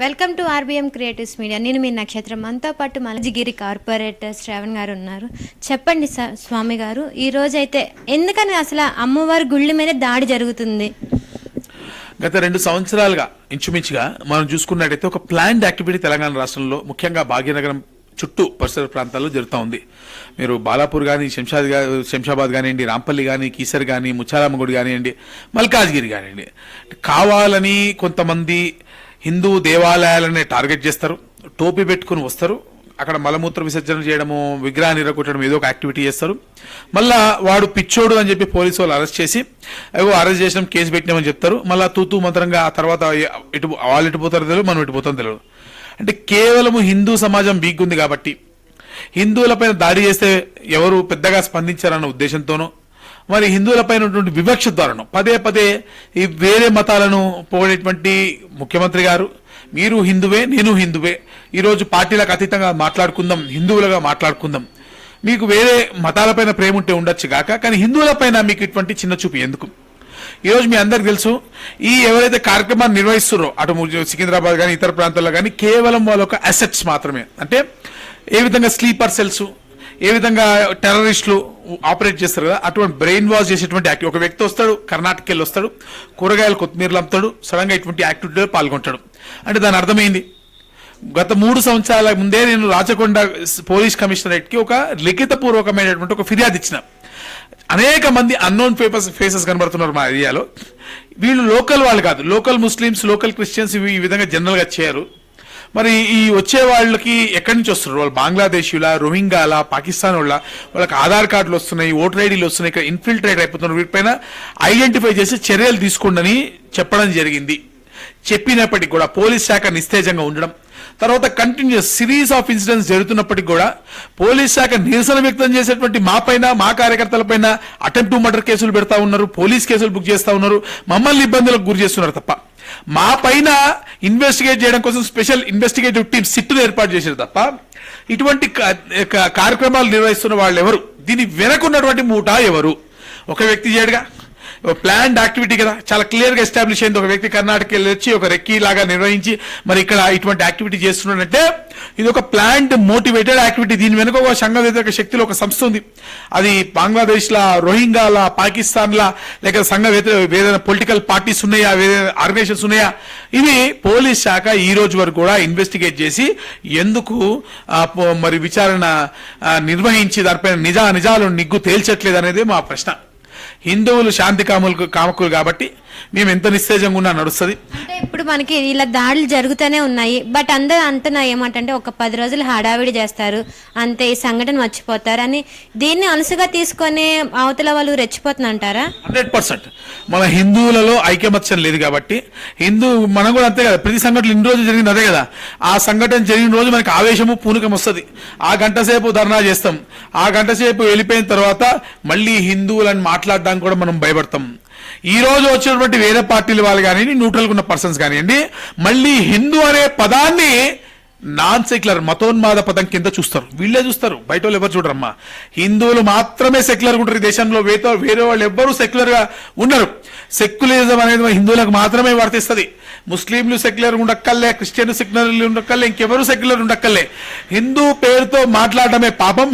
Welcome to RBM creatives media. నేను మీ నక్షత్రం. మనతో పాటు మలజిగిరి కార్పొరేటర్ శ్రావణ్ గారు ఉన్నారు. చెప్పండి స్వామి గారు, ఈ రోజైతే ఎందుకని అసలు అమ్మవారి గుళ్ళ మీద దాడి జరుగుతుంది? గత 2 సంవత్సరాలుగా ఇంచుమించుగా మనం చూసుకున్నట్టయితే ఒక ప్లాన్డ్ యాక్టివిటీ తెలంగాణ రాష్ట్రంలో ముఖ్యంగా భాగ్యనగరం చుట్టూ పరిసర ప్రాంతాల్లో జరుగుతూ ఉంది. మీరు బాలాపూర్ కానీ, శంషాబాద్ కానివ్వండి, రాంపల్లి కానీ, కీసర్ కానీ, ముచ్చాలమ్మగుడి కానివ్వండి, మల్కాజ్గిరి కానివ్వండి, కావాలని కొంతమంది హిందూ దేవాలయాలనే టార్గెట్ చేస్తారు. టోపీ పెట్టుకుని వస్తారు, అక్కడ మలమూత్ర విసర్జన చేయడము, విగ్రహాన్ని ఇరగొట్టడం, ఏదో ఒక యాక్టివిటీ చేస్తారు. మళ్ళా వాడు పిచ్చోడు అని చెప్పి పోలీసు వాళ్ళు అరెస్ట్ చేసి అరెస్ట్ చేసినాం, కేసు పెట్టినామని చెప్తారు. మళ్ళీ తూతూ మంత్రంగా ఆ తర్వాత వాళ్ళు ఎటుపోతారో తెలియదు, మనం ఎటుపోతాం తెలియదు. అంటే కేవలము హిందూ సమాజం వీక్గుంది కాబట్టి హిందువులపైన దాడి చేస్తే ఎవరు పెద్దగా స్పందించారన్న ఉద్దేశంతోనో, మరి హిందువులపైన ఉన్నటువంటి వివక్ష ద్వారాను పదే పదే ఈ వేరే మతాలను పోగొనేటువంటి ముఖ్యమంత్రి గారు, మీరు హిందువే నేను హిందువే, ఈరోజు పార్టీలకు అతీతంగా మాట్లాడుకుందాం, హిందువులుగా మాట్లాడుకుందాం, మీకు వేరే మతాలపైన ప్రేమ ఉంటే ఉండొచ్చు గాక, కానీ హిందువులపైన మీకు ఇటువంటి చిన్న చూపు ఎందుకు? ఈరోజు మీ అందరికి తెలుసు, ఈ ఎవరైతే కార్యక్రమాన్ని నిర్వహిస్తున్నారో అటు సికింద్రాబాద్ కానీ ఇతర ప్రాంతాల్లో కానీ కేవలం వాళ్ళ ఒక అసెట్స్ మాత్రమే. అంటే ఏ విధంగా స్లీపర్ సెల్స్, ఏ విధంగా టెర్రరిస్టులు ఆపరేట్ చేస్తారు కదా, అటువంటి బ్రెయిన్ వాష్ చేసేటువంటి యాక్టివ్. ఒక వ్యక్తి వస్తాడు, కర్ణాటకకి వెళ్ళి వస్తాడు, కూరగాయలు కొత్తిమీరలు అమ్ముతాడు, సడన్ గా ఇటువంటి యాక్టివిటీలో పాల్గొంటాడు. అంటే దాని అర్థమైంది, గత 3 సంవత్సరాల ముందే నేను రాచకొండ పోలీస్ కమిషనరేట్ కి ఒక లిఖితపూర్వకమైనటువంటి ఒక ఫిర్యాదు ఇచ్చిన. అనేక మంది అన్నోన్ ఫేసెస్ కనబడుతున్నారు మా ఏరియాలో. వీళ్ళు లోకల్ వాళ్ళు కాదు, లోకల్ ముస్లిమ్స్, లోకల్ క్రిస్టియన్స్ ఈ విధంగా జనరల్ గా చేయరు. మరి ఈ వచ్చే వాళ్ళకి ఎక్కడి నుంచి వస్తున్నారు? వాళ్ళు బంగ్లాదేశీల, రోహింగాల, పాకిస్తాన్ వాళ్ళకి ఆధార్ కార్డులు వస్తున్నాయి, ఓటర్ ఐడీలు వస్తున్నాయి, ఇక్కడ ఇన్ఫిల్ట్రేట్ అయిపోతున్నారు. వీటిపైన ఐడెంటిఫై చేసి చర్యలు తీసుకోండి చెప్పడం జరిగింది. చెప్పినప్పటికీ కూడా పోలీస్ శాఖ నిస్తేజంగా ఉండడం, తర్వాత కంటిన్యూస్ సిరీస్ ఆఫ్ ఇన్సిడెంట్స్ జరుగుతున్నప్పటికీ కూడా పోలీస్ శాఖ నిరసన వ్యక్తం చేసేటువంటి మా పైన, మా కార్యకర్తల పైన అటెంప్ట్ టు మర్డర్ కేసులు పెడతా ఉన్నారు, పోలీస్ కేసులు బుక్ చేస్తా ఉన్నారు, మమ్మల్ని ఇబ్బందులకు గురి చేస్తున్నారు తప్ప మా పైన ఇన్వెస్టిగేట్ చేయడం కోసం స్పెషల్ ఇన్వెస్టిగేటివ్ టీమ్ సిట్ను ఏర్పాటు చేశారు తప్ప ఇటువంటి కార్యక్రమాలు నిర్వహిస్తున్న వాళ్ళు ఎవరు? దీని వెనకున్నటువంటి మూటా ఎవరు? ఒక వ్యక్తి చేయడుగా, ప్లాన్డ్ యాక్టివిటీ కదా, చాలా క్లియర్ గా ఎస్టాబ్లిష్ అయింది. ఒక వ్యక్తి కర్ణాటక వెళ్ళి వచ్చి ఒక రెక్కీ లాగా నిర్వహించి మరి ఇక్కడ ఇటువంటి యాక్టివిటీ చేస్తున్నాడంటే ఇది ఒక ప్లాన్డ్ మోటివేటెడ్ యాక్టివిటీ. దీని వెనుక ఒక సంఘ వ్యతిరేక శక్తిలో ఒక సంస్థ ఉంది. అది బంగ్లాదేశ్ లా, రోహింగాల, పాకిస్తాన్ లా, లేక సంఘ ఏదైనా పొలిటికల్ పార్టీస్ ఉన్నాయా, ఆర్గనైజేషన్స్ ఉన్నాయా, ఇవి పోలీస్ శాఖ ఈ రోజు వరకు కూడా ఇన్వెస్టిగేట్ చేసి ఎందుకు మరి విచారణ నిర్వహించి దానిపైన నిజాలు నిగ్గు తేల్చట్లేదు అనేది మా ప్రశ్న. హిందువులు శాంతి కామకులు కాబట్టి మేము ఎంత నిస్తేజంగా ఉన్నా నడుస్తుంది. అంటే ఇప్పుడు మనకి ఇలా దాడులు జరుగుతూనే ఉన్నాయి. బట్ అందరూ అంటున్నా ఏమంటే ఒక 10 రోజులు హడావిడి చేస్తారు, అంతే ఈ సంఘటన మర్చిపోతారు అని. దీన్ని అలసుగా తీసుకొని అవతల వాళ్ళు రెచ్చిపోతుందంటారా? 100%. మన హిందువులలో ఐకమత్యం లేదు కాబట్టి మనం కూడా అంతే కదా. ప్రతి సంఘటన ఇన్ని రోజులు జరిగింది అదే కదా. ఆ సంఘటన జరిగిన రోజు మనకి ఆవేశము, పూనకం వస్తుంది. ఆ గంట సేపు ధర్నా చేస్తాం, ఆ గంట సేపు వెళ్ళిపోయిన తర్వాత మళ్ళీ హిందువులని మాట్లాడడానికి కూడా మనం భయపడతాం. ఈ రోజు వచ్చినటువంటి వేరే పార్టీల వాళ్ళు కానివ్వండి, న్యూట్రల్ ఉన్న పర్సన్స్ కానివ్వండి, మళ్ళీ హిందూ అనే పదాన్ని నాన్ సెక్యులర్ మతోన్మాద పదం కింద చూస్తారు. వీళ్ళే చూస్తారు, బయట వాళ్ళు ఎవరు చూడరమ్మా. హిందువులు మాత్రమే సెక్యులర్ ఉంటారు ఈ దేశంలో, వేరే వాళ్ళు ఎవ్వరూ సెక్యులర్ గా ఉండరు. సెక్యులరిజం అనేది హిందువులకు మాత్రమే వర్తిస్తుంది. ముస్లింలు సెక్యులర్ ఉండక్కర్లే, క్రిస్టియన్ సెక్యులర్ ఉండక్కర్లే, ఇంకెవరు సెక్యులర్ ఉండక్కర్లే. హిందూ పేరుతో మాట్లాడటమే పాపం,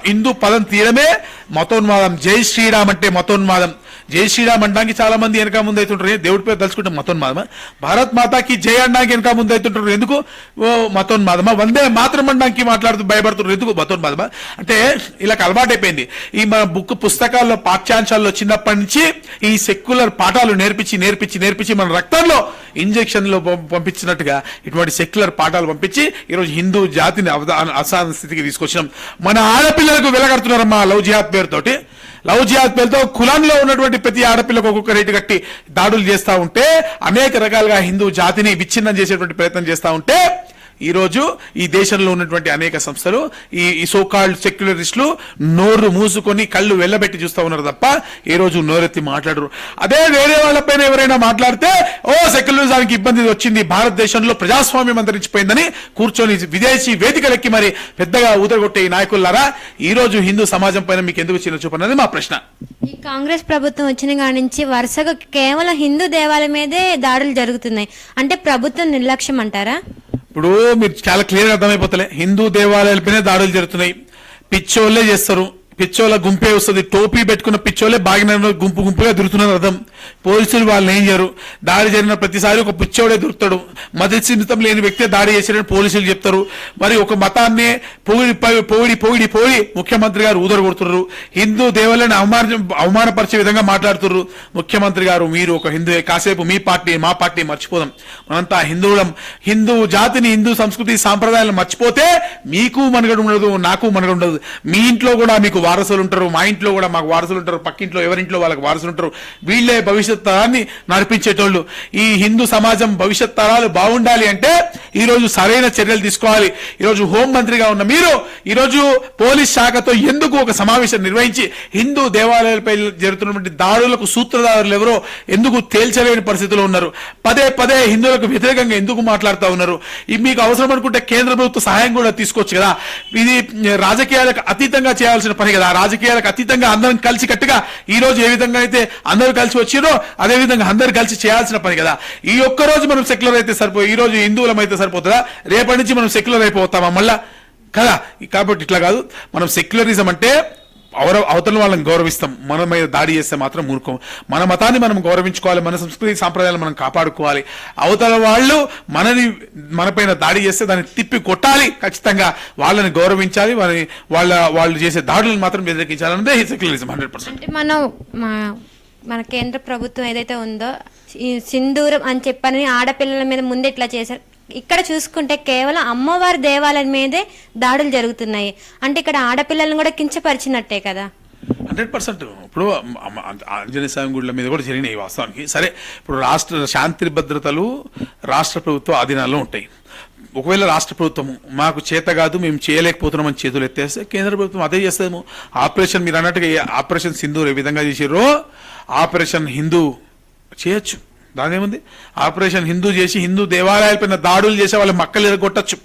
హిందూ పదం తీయడమే మతోన్మాదం. జై శ్రీరామ్ అంటే మతోన్మాదం. జై శ్రీరామ్ అనడానికి చాలా మంది వెనక ముందు అవుతుంటారు, దేవుడి పేరు తలుచుకుంటే మతోన్మాదమా? భారత్ మాతాకి జై అనడానికి వెనక ముందు అవుతుంటారు, ఎందుకు మతోన్మాదమా? వందే మాత్రం అనడానికి మాట్లాడుతూ భయపడుతున్నారు, ఎందుకు మతోన్మాదమా? అంటే ఇలా అలవాటు అయిపోయింది. ఈ మన పుస్తకాల్లో, పాఠ్యాంశాల్లో చిన్నప్పటి నుంచి ఈ సెక్యులర్ పాఠాలు నేర్పించి మన రక్తంలో ఇంజక్షన్లో పంపించినట్టుగా ఇటువంటి సెక్యులర్ పాఠాలు పంపించి ఈరోజు హిందూ జాతిని అసాధారణ స్థితికి తీసుకొచ్చినాం. మన ఆడపిల్లలకు వెలగడుతున్నారమ్మా లవ్ జిహాద్ పేరుతోటి. లవ్ జిహాద్ పేరుతో కులంలో ఉన్నటువంటి ప్రతి ఆడపిల్లకు ఒక్కొక్క రేటు కట్టి దాడులు చేస్తా ఉంటే, అనేక రకాలుగా హిందూ జాతిని విచ్ఛిన్నం చేసేటువంటి ప్రయత్నం చేస్తా ఉంటే ఈరోజు ఈ దేశంలో ఉన్నటువంటి అనేక సంస్థలు ఈ సోకాల్డ్ సెక్యులరిస్టులు నోరు మూసుకొని కళ్ళు వెళ్ళబెట్టి చూస్తా ఉన్నారు తప్ప ఏ రోజు నోరెత్తి మాట్లాడరు. అదే వేరే వాళ్ళపైన ఎవరైనా మాట్లాడితే సెక్యులరిజానికి ఇబ్బంది వచ్చింది, భారతదేశంలో ప్రజాస్వామ్యం అంతరించిపోయిందని కూర్చొని విదేశీ వేదికలెక్కి మరి పెద్దగా ఊదరగొట్టే ఈ నాయకులారా ఈ రోజు హిందూ సమాజం పైన మీకు ఎందుకు చిన్న చూపు అన్నది మా ప్రశ్న. ఈ కాంగ్రెస్ ప్రభుత్వం వచ్చిన కాడి నుంచి వరుసగా కేవలం హిందూ దేవాలయం మీదే దాడులు జరుగుతున్నాయి. అంటే ప్రభుత్వం నిర్లక్ష్యం అంటారా? ఇప్పుడు మీరు చాలా క్లియర్ అర్థమైపోతలే, హిందూ దేవాలయాలపైనే దాడులు జరుగుతున్నాయి. పిచ్చోళ్ళే చేస్తారు, పిచ్చోళ్ళ గుంపే వస్తుంది, టోపీ పెట్టుకున్న పిచ్చోళ్ళే బాగిన గుంపుగా దొరుకుతున్నారు అర్థం. పోలీసులు వాళ్ళని ఏం చేయరు. దాడి జరిగిన ప్రతిసారి ఒక పిచ్చోడే దొరుకుతాడు, మతచిహ్నితం లేని వ్యక్తే దాడి చేశారని పోలీసులు చెప్తారు. మరి ఒక మతాన్ని పొగిడి ముఖ్యమంత్రి గారు ఊదర కొడుతున్నారు. హిందూ దేవాలయాన్ని అవమానపరిచే విధంగా మాట్లాడుతున్నారు. ముఖ్యమంత్రి గారు మీరు ఒక హిందూ, కాసేపు మీ పార్టీ మా పార్టీ మర్చిపోదాం, మనంతా హిందువులం, హిందూ జాతిని హిందూ సంస్కృతి సాంప్రదాయాలను మర్చిపోతే మీకు మనుగడ ఉండదు, నాకు మనుగడ ఉండదు. మీ ఇంట్లో కూడా మీకు వారసులు ఉంటారు, మా ఇంట్లో కూడా మాకు వారసులు ఉంటారు, పక్కింట్లో ఎవరింట్లో వాళ్ళకి వారసులు ఉంటారు. వీళ్ళే భవిష్యత్ తరాన్ని నడిపించేటోళ్ళు. ఈ హిందూ సమాజం భవిష్యత్ తరాలు బాగుండాలి అంటే ఈ రోజు సరైన చర్యలు తీసుకోవాలి. ఈరోజు హోంమంత్రిగా ఉన్న మీరు ఈరోజు పోలీస్ శాఖతో ఎందుకు ఒక సమావేశం నిర్వహించి హిందూ దేవాలయాలపై జరుగుతున్నటువంటి దాడులకు సూత్రధారులు ఎవరో ఎందుకు తేల్చలేని పరిస్థితిలో ఉన్నారు? పదే హిందువులకు వ్యతిరేకంగా ఎందుకు మాట్లాడుతూ ఉన్నారు? మీకు అవసరం అనుకుంటే కేంద్ర ప్రభుత్వ సహాయం కూడా తీసుకోవచ్చు కదా. ఇది రాజకీయాలకు అతీతంగా చేయాల్సిన పని కదా. రాజకీయాలకు అతీతంగా అందరం కలిసి కట్టుగా ఈ రోజు ఏ విధంగా అయితే అందరూ కలిసి వచ్చిరో అదే విధంగా అందరూ కలిసి చేయాల్సిన పని కదా. ఈ ఒక్క రోజు మనం సెక్యులర్ అయితే సరిపోయి, ఈ రోజు హిందువులం అయితే సరిపోతుందా? రేపటి నుంచి మనం సెక్యులర్ అయిపోతామా మళ్ళా కదా? కాబట్టి ఇట్లా కాదు. మనం సెక్యులరిజం అంటే అవతల వాళ్ళని గౌరవిస్తాం, మన మీద దాడి చేస్తే మాత్రం మూర్ఖం. మన మతాన్ని మనం గౌరవించుకోవాలి, మన సంస్కృతి సాంప్రదాయాలను మనం కాపాడుకోవాలి. అవతల వాళ్ళు మనపైన దాడి చేస్తే దాన్ని తిప్పి కొట్టాలి, ఖచ్చితంగా వాళ్ళని గౌరవించాలి, వాళ్ళు చేసే దాడులను మాత్రం వ్యతిరేకించాలన్నదే సెక్యులరిజం 100%. అంటే మన కేంద్ర ప్రభుత్వం ఏదైతే ఉందో ఈ సింధూరం అని చెప్పని ఆడపిల్లల మీద ముందే ఇట్లా చేశారు. ఇక్కడ చూసుకుంటే కేవలం అమ్మవారి దేవాలయం మీదే దాడులు జరుగుతున్నాయి. అంటే ఇక్కడ ఆడపిల్లలను కూడా కించపరిచినట్టే కదా. 100%. ఇప్పుడు ఆంజనేయ స్వామి గుళ్ళ మీద కూడా జరిగినాయి వాస్తవానికి. సరే, ఇప్పుడు రాష్ట్ర శాంతి భద్రతలు రాష్ట్ర ప్రభుత్వ ఆధీనాల్లో ఉంటాయి. ఒకవేళ రాష్ట్ర ప్రభుత్వము మాకు చేత కాదు, మేము చేయలేకపోతున్నామని చేతులు ఎత్తేస్తే కేంద్ర ప్రభుత్వం అదే చేస్తాము. ఆపరేషన్ మీరు అన్నట్టుగా ఆపరేషన్ సింధూర్ ఏ విధంగా చేసారో ఆపరేషన్ హిందూ చేయొచ్చు, దానేముంది. ఆపరేషన్ హిందూ చేసి హిందూ దేవాలయాలపైన దాడులు చేసే వాళ్ళ మక్కలు ఎరగొట్టచ్చు.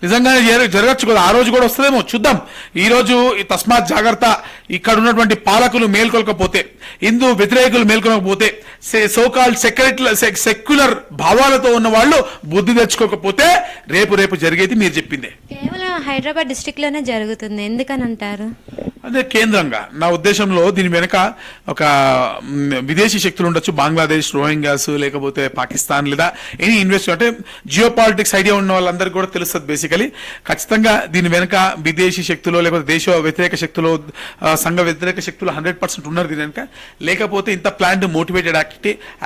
నిజంగానే జరగచ్చు కదా, ఆ రోజు కూడా వస్తుందేమో చూద్దాం. ఈ రోజు తస్మాత్ జాగ్రత్త. ఇక్కడ ఉన్నటువంటి పాలకులు మేల్కొలకపోతే, హిందూ వ్యతిరేకులు మేల్కొనకపోతే, సోకాల్డ్ సెక్యులర్ భావాలతో ఉన్న వాళ్ళు బుద్ధి తెచ్చుకోకపోతే రేపు జరిగేది మీరు చెప్పిందే. కేవలం హైదరాబాద్ డిస్ట్రిక్ట్ లోనే జరుగుతుంది, ఎందుకని అంటారు? అదే కేంద్రంగా నా ఉద్దేశంలో దీని వెనక ఒక విదేశీ శక్తులు ఉండొచ్చు, బంగ్లాదేశ్, రోహింగ్యాస్, లేకపోతే పాకిస్తాన్, లేదా ఎనీ ఇన్వెస్ట్ అంటే జియో పాలిటిక్స్ ఐడియా ఉన్న వాళ్ళందరికీ కూడా తెలుస్తుంది బేసికలీ. ఖచ్చితంగా దీని వెనక విదేశీ శక్తులు లేకపోతే దేశ వ్యతిరేక శక్తులు, సంఘ వ్యతిరేక శక్తులు 100% ఉన్నారు దీని వెనక. లేకపోతే ఇంత ప్లాన్డ్ మోటివేటెడ్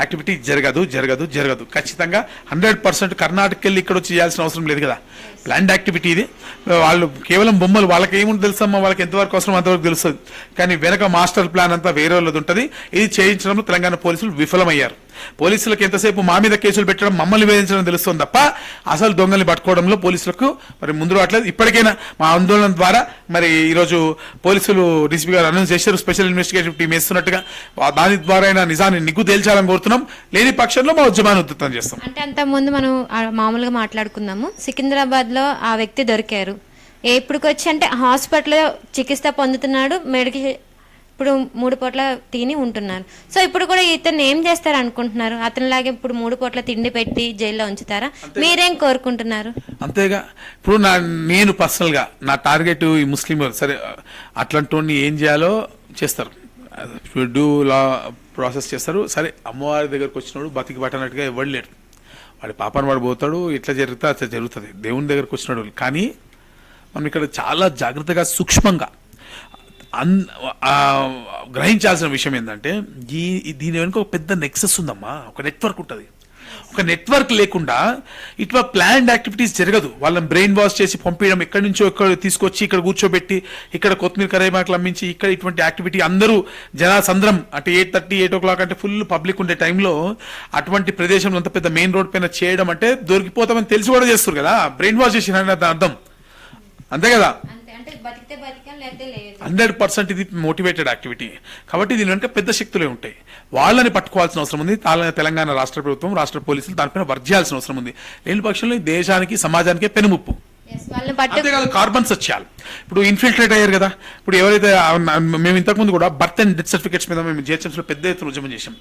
యాక్టివిటీ జరగదు. ఖచ్చితంగా 100% కర్ణాటక వెళ్ళి ఇక్కడ వచ్చి చేయాల్సిన అవసరం లేదు కదా. ప్లాన్డ్ యాక్టివిటీ ఇది. వాళ్ళు కేవలం బొమ్మలు, వాళ్ళకి ఏముంది తెలుసమ్మా, వాళ్ళకి ఎంతవరకు అవసరం అంతవరకు తెలుస్తుంది. కానీ వెనక మాస్టర్ ప్లాన్ అంతా వేరే వాళ్ళది ఉంటుంది. ఇది చేయించడంలో తెలంగాణ పోలీసులు విఫలమయ్యారు. పోలీసులకు ఎంతసేపు మా మీద కేసులు పెట్టడం, మమ్మల్ని వేధించడం తెలుస్తుంది తప్ప అసలు దొంగల్ని పట్టుకోవడంలో పోలీసులకు మరి ముందు రావట్లేదు. ఇప్పటికైనా మా ఆందోళన ద్వారా మరి ఈరోజు పోలీసులు డీసీపీ గారు అనౌన్స్ చేశారు, స్పెషల్ ఇన్వెస్టిగేషన్ టీం వేస్తున్నట్టుగా. దాని ద్వారా నిజాన్ని నిగ్గు తేల్చాలని కోరుతున్నాం. లేని పక్షంలో మా ఉద్యమాన్ని ఉధృతం చేస్తాం. అంటే అంతకుముందు మనం మామూలుగా మాట్లాడుకున్నాము, సికింద్రాబాద్ లో ఆ వ్యక్తి దొరికారు. ఇప్పుడుకొచ్చి అంటే హాస్పిటల్లో చికిత్స పొందుతున్నాడు, ఇప్పుడు 3 పూట్ల తిని ఉంటున్నారు. సో ఇప్పుడు కూడా ఇతను ఏం చేస్తారు అనుకుంటున్నారు? అతనిలాగే ఇప్పుడు 3 పూట్ల తిండి పెట్టి జైల్లో ఉంచుతారా? మీరేం కోరుకుంటున్నారు? అంతేగా. ఇప్పుడు నేను పర్సనల్ గా నా టార్గెట్ ఈ ముస్లిం. సరే, అట్లాంటి ఏం చేయాలో చేస్తారు, డ్యూ లా ప్రాసెస్ చేస్తారు. సరే, అమ్మవారి దగ్గరకు వచ్చినప్పుడు బతికి పట్టనట్టుగా ఎవడు లేడు, వాడి పాపాన్ని వాడు పోతాడు. ఇట్లా జరిగితే అట్లా జరుగుతుంది. దేవుని దగ్గరకు వచ్చినాడు. కానీ మనం ఇక్కడ చాలా జాగ్రత్తగా సూక్ష్మంగా గ్రహించాల్సిన విషయం ఏంటంటే దీని వెనుక ఒక పెద్ద నెక్సెస్ ఉందమ్మా, ఒక నెట్వర్క్ ఉంటుంది. ఒక నెట్వర్క్ లేకుండా ఇట్లా ప్లాన్డ్ యాక్టివిటీస్ జరగదు. వాళ్ళని బ్రెయిన్ వాష్ చేసి పంపించడం, ఎక్కడి నుంచో ఎక్కడ తీసుకొచ్చి ఇక్కడ కూర్చోబెట్టి ఇక్కడ కొత్తిమీర కరేమాకులు అమ్మించి ఇక్కడ ఇటువంటి యాక్టివిటీ అందరూ జనాసంద్రం అంటే 8:30 8 o'clock అంటే ఫుల్ పబ్లిక్ ఉండే టైంలో అటువంటి ప్రదేశంలో అంత పెద్ద మెయిన్ రోడ్ పైన చేయడం అంటే దొరికిపోతామని తెలిసి కూడా చేస్తారు కదా, బ్రెయిన్ వాష్ చేసిన అర్థం అంతే కదా. అంతే, అంటే బతికితే బతికాం లేకపోతే లేదు. 100% ఇది మోటివేటెడ్ యాక్టివిటీ కాబట్టి దీని వెనుక పెద్ద శక్తులే ఉంటాయి. వాళ్ళని పట్టుకోవాల్సిన అవసరం ఉంది. తెలంగాణ రాష్ట్ర ప్రభుత్వం, రాష్ట్ర పోలీసులు దానిపైన వర్క్ చేయాల్సిన అవసరం ఉంది. లేని పక్షంలో ఈ దేశానికి సమాజానికే పెనుముప్పు. వాళ్ళని పట్టు అంతేకాదు కార్బన్స్ వచ్చేయాలి. ఇప్పుడు ఇన్ఫిల్ట్రేట్ అయ్యారు కదా, ఇప్పుడు ఎవరైతే మేము ఇంతకుముందు కూడా బర్త్ అండ్ డెత్ సర్టిఫికేట్స్ మీద మేము జిహెచ్ఎంసీలో పెద్ద ఎత్తున ఉద్యమం చేసాం.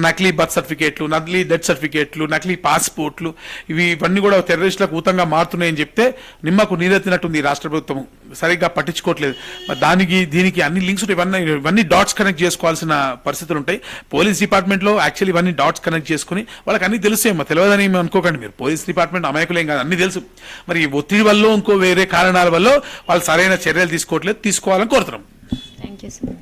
నకిలీ బర్త్ సర్టిఫికేట్లు, నకిలీ డెత్ సర్టిఫికేట్లు, నకిలీ పాస్పోర్ట్లు ఇవన్నీ కూడా టెర్రరిస్టులకు ఊతంగా మారుతున్నాయని చెప్తే నిమ్మకు నీరెత్తినట్టుంది ఈ రాష్ట్ర ప్రభుత్వం, సరిగ్గా పట్టించుకోవట్లేదు. మరి దానికి దీనికి అన్ని లింక్స్ ఉంటాయి, ఇవన్నీ డాట్స్ కనెక్ట్ చేసుకోవాల్సిన పరిస్థితులు ఉంటాయి. పోలీస్ డిపార్ట్మెంట్లో యాక్చువల్లీ ఇవన్నీ డాట్స్ కనెక్ట్ చేసుకుని వాళ్ళకి అన్ని తెలుసేమో, తెలియదని అనుకోకండి మీరు. పోలీస్ డిపార్ట్మెంట్ అమాయకులేం కాదు, అన్ని తెలుసు. మరి ఒత్తిడి వల్ల ఇంకో వేరే కారణాల వల్ల వాళ్ళు సరైన చర్యలు తీసుకోవట్లేదు, తీసుకోవాలని కోరుతున్నాం. Thank you sir.